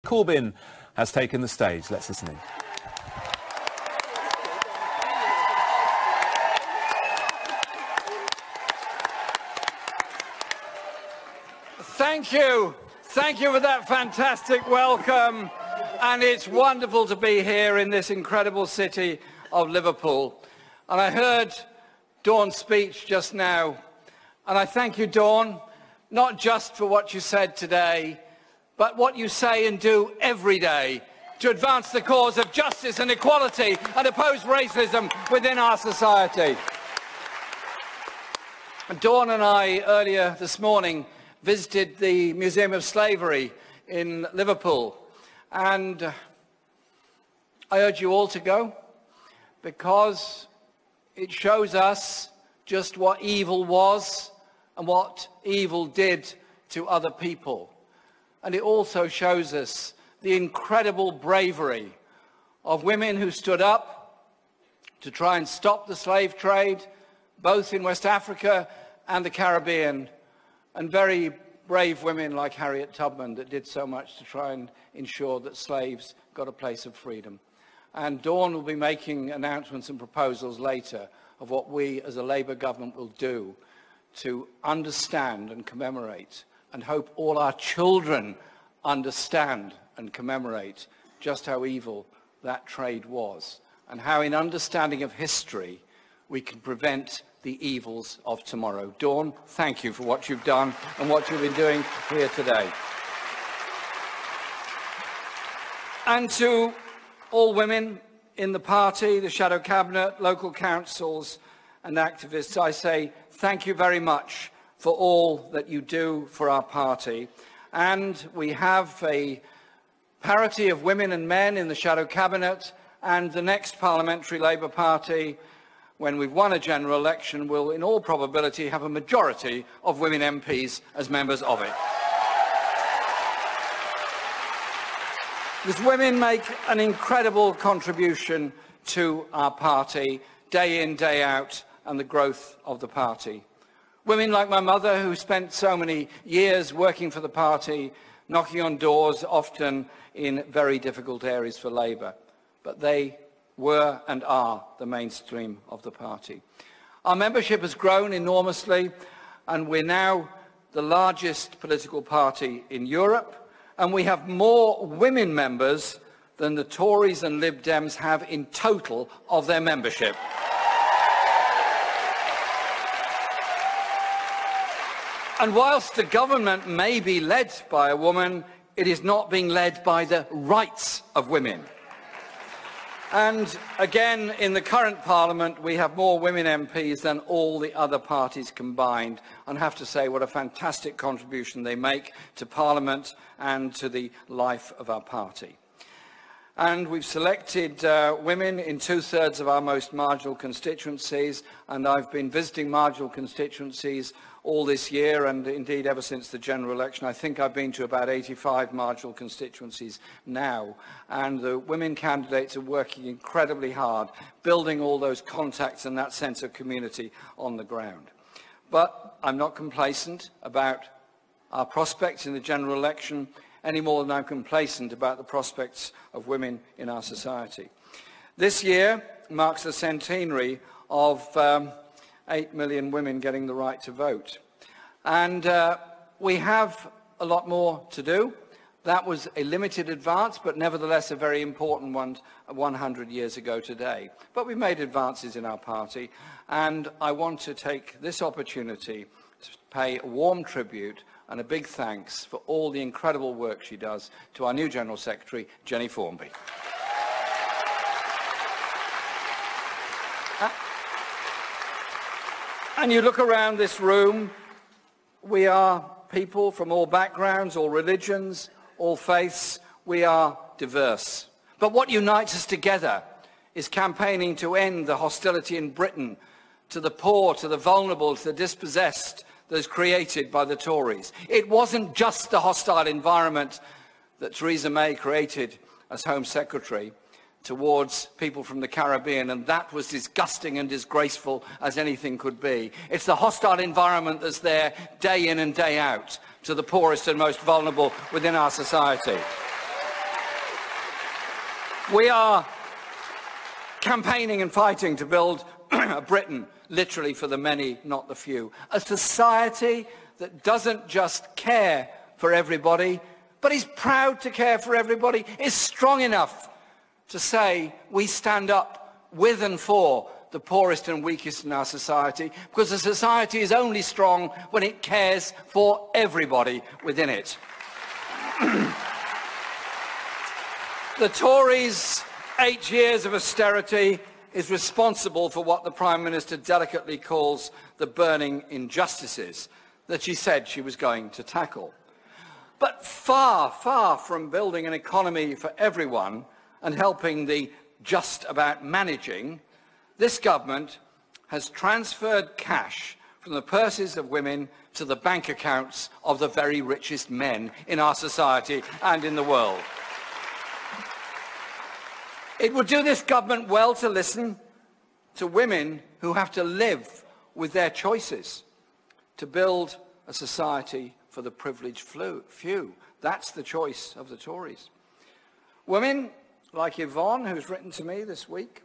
Corbyn has taken the stage. Let's listen in. Thank you. Thank you for that fantastic welcome. And it's wonderful to be here in this incredible city of Liverpool. And I heard Dawn's speech just now. And I thank you, Dawn, not just for what you said today, but what you say and do every day to advance the cause of justice and equality and oppose racism within our society. Dawn and I, earlier this morning, visited the Museum of Slavery in Liverpool. And I urge you all to go, because it shows us just what evil was and what evil did to other people. And it also shows us the incredible bravery of women who stood up to try and stop the slave trade, both in West Africa and the Caribbean, and very brave women like Harriet Tubman that did so much to try and ensure that slaves got a place of freedom. And Dawn will be making announcements and proposals later of what we as a Labour government will do to understand and commemorate, and hope all our children understand and commemorate just how evil that trade was, and how in understanding of history we can prevent the evils of tomorrow. Dawn, thank you for what you've done and what you've been doing here today. And to all women in the party, the shadow cabinet, local councils and activists, I say thank you very much for all that you do for our party. And we have a parity of women and men in the shadow cabinet, and the next parliamentary Labour Party, when we've won a general election, will in all probability have a majority of women MPs as members of it. Because women make an incredible contribution to our party, day in, day out, and the growth of the party. Women like my mother, who spent so many years working for the party, knocking on doors, often in very difficult areas for Labour. But they were and are the mainstream of the party. Our membership has grown enormously, and we're now the largest political party in Europe, and we have more women members than the Tories and Lib Dems have in total of their membership. And whilst the government may be led by a woman, it is not being led by the rights of women. And again, in the current Parliament, we have more women MPs than all the other parties combined. And I have to say what a fantastic contribution they make to Parliament and to the life of our party. And we've selected women in 2/3 of our most marginal constituencies, and I've been visiting marginal constituencies all this year, and indeed ever since the general election. I think I've been to about 85 marginal constituencies now, and the women candidates are working incredibly hard, building all those contacts and that sense of community on the ground. But I'm not complacent about our prospects in the general election, any more than I'm complacent about the prospects of women in our society. This year marks the centenary of 8 million women getting the right to vote. And we have a lot more to do. That was a limited advance, but nevertheless a very important one 100 years ago today. But we've made advances in our party, and I want to take this opportunity to pay a warm tribute and a big thanks for all the incredible work she does to our new General Secretary, Jenny Formby. And you look around this room, we are people from all backgrounds, all religions, all faiths. We are diverse. But what unites us together is campaigning to end the hostility in Britain to the poor, to the vulnerable, to the dispossessed, that was created by the Tories. It wasn't just the hostile environment that Theresa May created as Home Secretary towards people from the Caribbean, and that was disgusting and disgraceful as anything could be. It's the hostile environment that's there day in and day out to the poorest and most vulnerable within our society. We are campaigning and fighting to build a Britain, literally for the many, not the few. A society that doesn't just care for everybody, but is proud to care for everybody, is strong enough to say we stand up with and for the poorest and weakest in our society, because a society is only strong when it cares for everybody within it. The Tories' 8 years of austerity is responsible for what the Prime Minister delicately calls the burning injustices that she said she was going to tackle. But far, far from building an economy for everyone and helping the just about managing, this government has transferred cash from the purses of women to the bank accounts of the very richest men in our society and in the world. It would do this government well to listen to women who have to live with their choices, to build a society for the privileged few. That's the choice of the Tories. Women like Yvonne, who's written to me this week,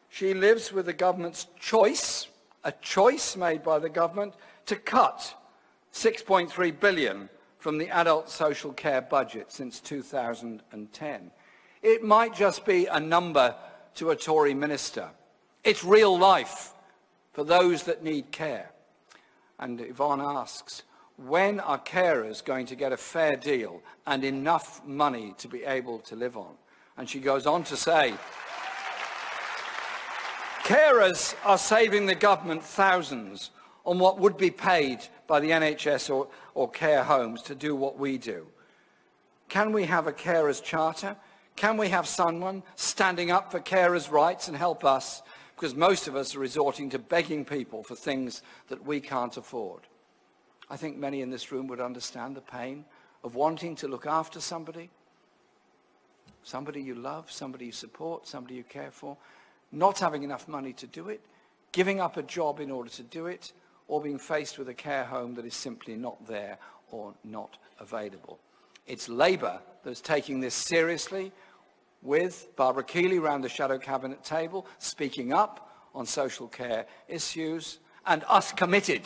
she lives with the government's choice, a choice made by the government, to cut £6.3 billion from the adult social care budget since 2010. It might just be a number to a Tory minister. It's real life for those that need care. And Yvonne asks, when are carers going to get a fair deal and enough money to be able to live on? And she goes on to say, carers are saving the government thousands on what would be paid by the NHS or care homes to do what we do. Can we have a carers charter? Can we have someone standing up for carers' rights and help us? Because most of us are resorting to begging people for things that we can't afford. I think many in this room would understand the pain of wanting to look after somebody you love, somebody you support, somebody you care for, not having enough money to do it, giving up a job in order to do it, or being faced with a care home that is simply not there or not available. It's Labour that's taking this seriously, with Barbara Keeley round the shadow cabinet table, speaking up on social care issues, and us committed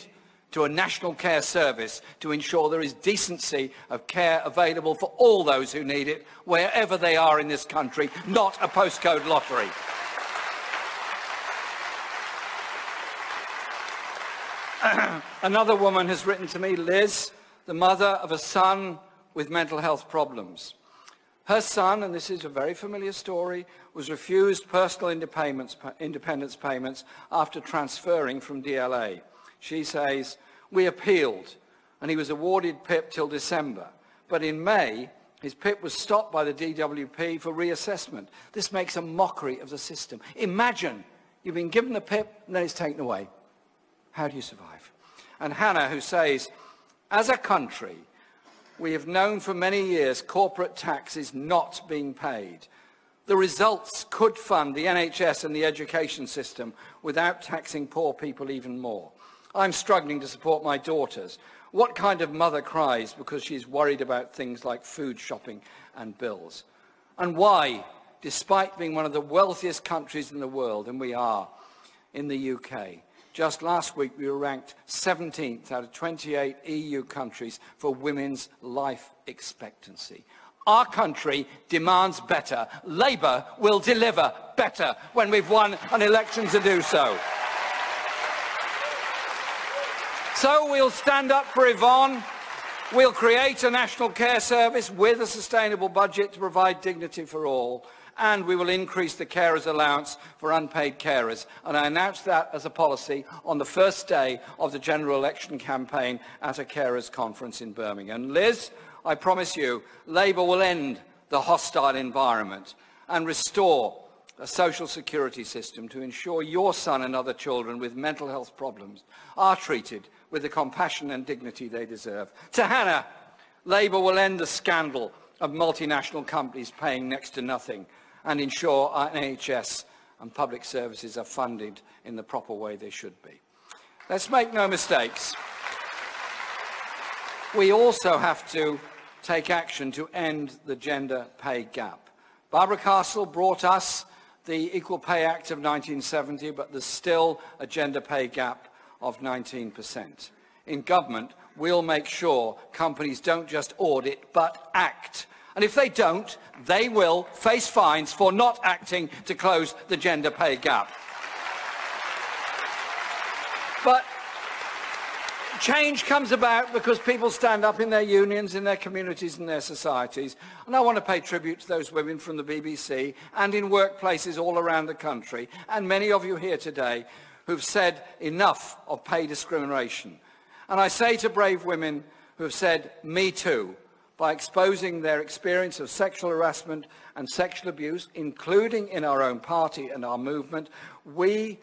to a national care service to ensure there is decency of care available for all those who need it, wherever they are in this country, not a postcode lottery. Another woman has written to me, Liz, the mother of a son with mental health problems. Her son, and this is a very familiar story, was refused personal independence payments after transferring from DLA. She says, we appealed and he was awarded PIP till December, but in May his PIP was stopped by the DWP for reassessment. This makes a mockery of the system. Imagine you've been given the PIP and then it's taken away. How do you survive? And Hannah, who says, as a country, we have known for many years corporate tax is not being paid. The results could fund the NHS and the education system without taxing poor people even more. I'm struggling to support my daughters. What kind of mother cries because she's worried about things like food shopping and bills? And why, despite being one of the wealthiest countries in the world, and we are, in the UK, just last week we were ranked 17th out of 28 EU countries for women's life expectancy. Our country demands better. Labour will deliver better when we've won an election to do so. So we'll stand up for Yvonne. We'll create a national care service with a sustainable budget to provide dignity for all. And we will increase the carers' allowance for unpaid carers. And I announced that as a policy on the first day of the general election campaign at a carers' conference in Birmingham. And Liz, I promise you, Labour will end the hostile environment and restore a social security system to ensure your son and other children with mental health problems are treated with the compassion and dignity they deserve. To Hannah, Labour will end the scandal of multinational companies paying next to nothing and ensure our NHS and public services are funded in the proper way they should be. Let's make no mistakes. We also have to take action to end the gender pay gap Barbara Castle brought us the Equal Pay Act of 1970, but there's still a gender pay gap of 19%. In government, we'll make sure companies don't just audit, but act. And if they don't, they will face fines for not acting to close the gender pay gap. But change comes about because people stand up in their unions, in their communities, in their societies. And I want to pay tribute to those women from the BBC and in workplaces all around the country, and many of you here today who've said enough of pay discrimination. And I say to brave women who have said, me too, by exposing their experience of sexual harassment and sexual abuse, including in our own party and our movement, we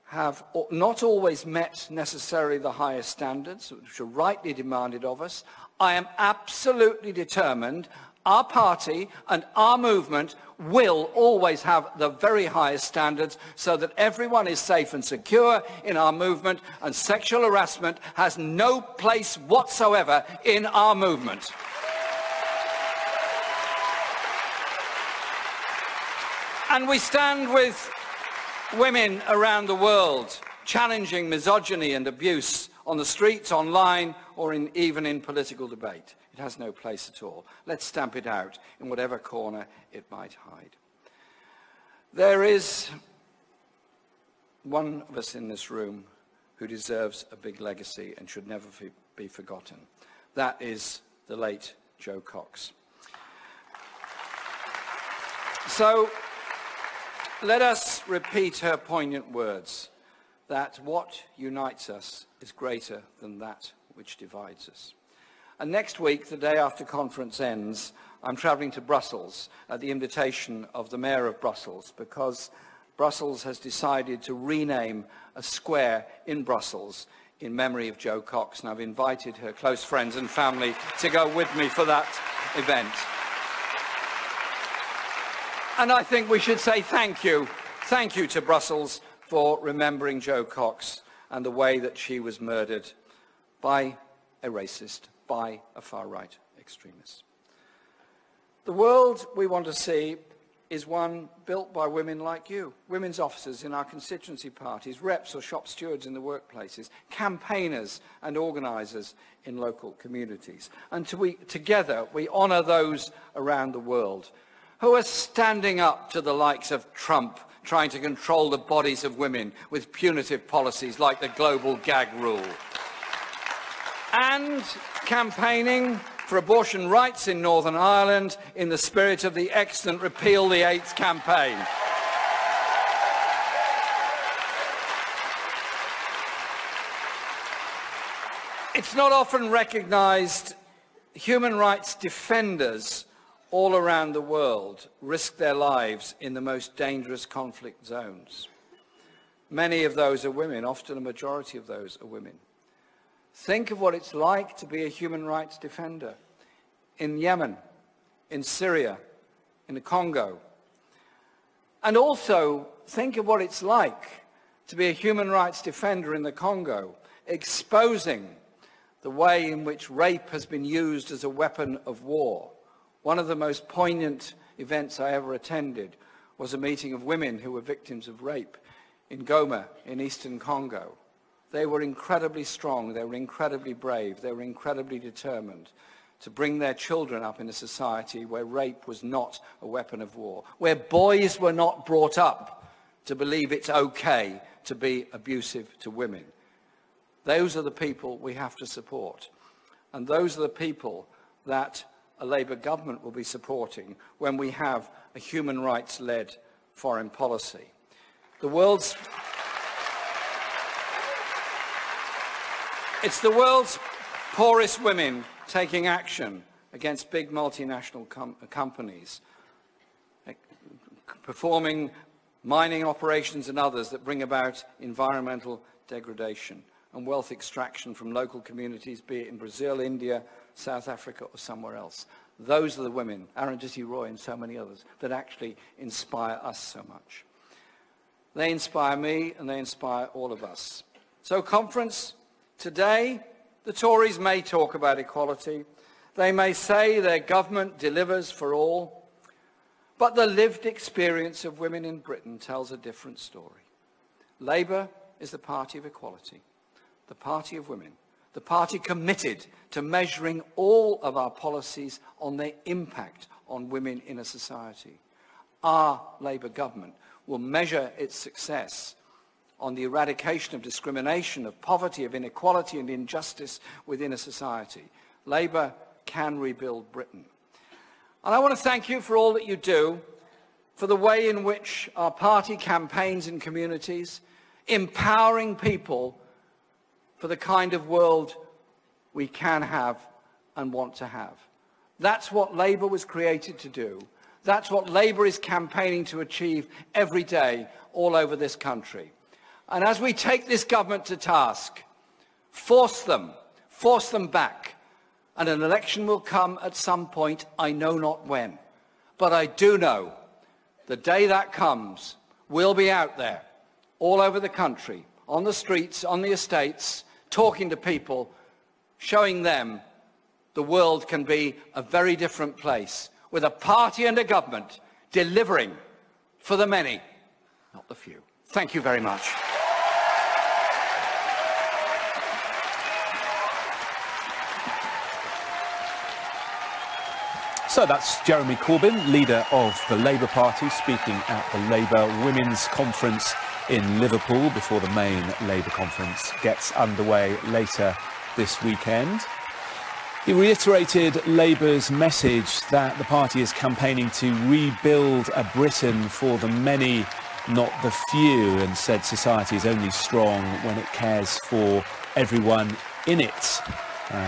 have not always met necessarily the highest standards which are rightly demanded of us. I am absolutely determined our party and our movement will always have the very highest standards so that everyone is safe and secure in our movement, and sexual harassment has no place whatsoever in our movement. And we stand with women around the world challenging misogyny and abuse on the streets, online, or even in political debate. It has no place at all. Let's stamp it out in whatever corner it might hide. There is one of us in this room who deserves a big legacy and should never be forgotten. That is the late Jo Cox. So let us repeat her poignant words, that what unites us is greater than that which divides us. And next week, the day after conference ends, I'm travelling to Brussels at the invitation of the Mayor of Brussels, because Brussels has decided to rename a square in Brussels in memory of Jo Cox, and I've invited her close friends and family to go with me for that event. And I think we should say thank you to Brussels for remembering Jo Cox and the way that she was murdered by a racist, by a far-right extremist. The world we want to see is one built by women like you, women's officers in our constituency parties, reps or shop stewards in the workplaces, campaigners and organisers in local communities. And together we honour those around the world who are standing up to the likes of Trump, trying to control the bodies of women with punitive policies like the global gag rule, and campaigning for abortion rights in Northern Ireland in the spirit of the excellent Repeal the AIDS campaign. It's not often recognised human rights defenders all around the world risk their lives in the most dangerous conflict zones. Many of those are women, often a majority of those are women. Think of what it's like to be a human rights defender in Yemen, in Syria, in the Congo. And also think of what it's like to be a human rights defender in the Congo, exposing the way in which rape has been used as a weapon of war. One of the most poignant events I ever attended was a meeting of women who were victims of rape in Goma, in eastern Congo. They were incredibly strong, they were incredibly brave, they were incredibly determined to bring their children up in a society where rape was not a weapon of war, where boys were not brought up to believe it's okay to be abusive to women. Those are the people we have to support. And those are the people that a Labour government will be supporting when we have a human rights-led foreign policy. It's the world's poorest women taking action against big multinational companies, performing mining operations and others that bring about environmental degradation and wealth extraction from local communities, be it in Brazil, India, South Africa or somewhere else. Those are the women, Arundhati Roy and so many others, that actually inspire us so much. They inspire me and they inspire all of us. So conference, today the Tories may talk about equality. They may say their government delivers for all. But the lived experience of women in Britain tells a different story. Labour is the party of equality, the party of women, the party committed to measuring all of our policies on their impact on women in a society. Our Labour government will measure its success on the eradication of discrimination, of poverty, of inequality and injustice within a society. Labour can rebuild Britain. And I want to thank you for all that you do, for the way in which our party campaigns in communities, empowering people for the kind of world we can have and want to have. That's what Labour was created to do. That's what Labour is campaigning to achieve every day all over this country. And as we take this government to task, force them back. And an election will come at some point, I know not when. But I do know the day that comes, we'll be out there, all over the country, on the streets, on the estates, talking to people, showing them the world can be a very different place, with a party and a government delivering for the many, not the few. Thank you very much. So that's Jeremy Corbyn, leader of the Labour Party, speaking at the Labour Women's Conference in Liverpool before the main Labour conference gets underway later this weekend. He reiterated Labour's message that the party is campaigning to rebuild a Britain for the many, not the few, and said society is only strong when it cares for everyone in it.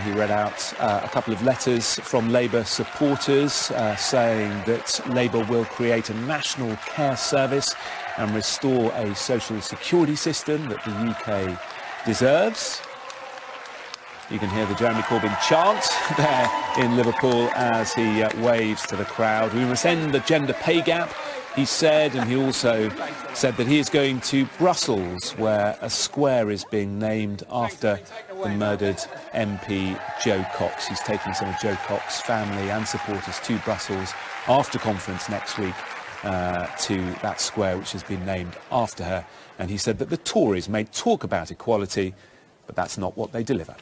He read out a couple of letters from Labour supporters saying that Labour will create a national care service and restore a social security system that the UK deserves. You can hear the Jeremy Corbyn chant there in Liverpool as he waves to the crowd. We must end the gender pay gap, he said, and he also said that he is going to Brussels, where a square is being named after the murdered MP Jo Cox. He's taking some of Jo Cox's family and supporters to Brussels after conference next week to that square which has been named after her. And he said that the Tories may talk about equality, but that's not what they deliver.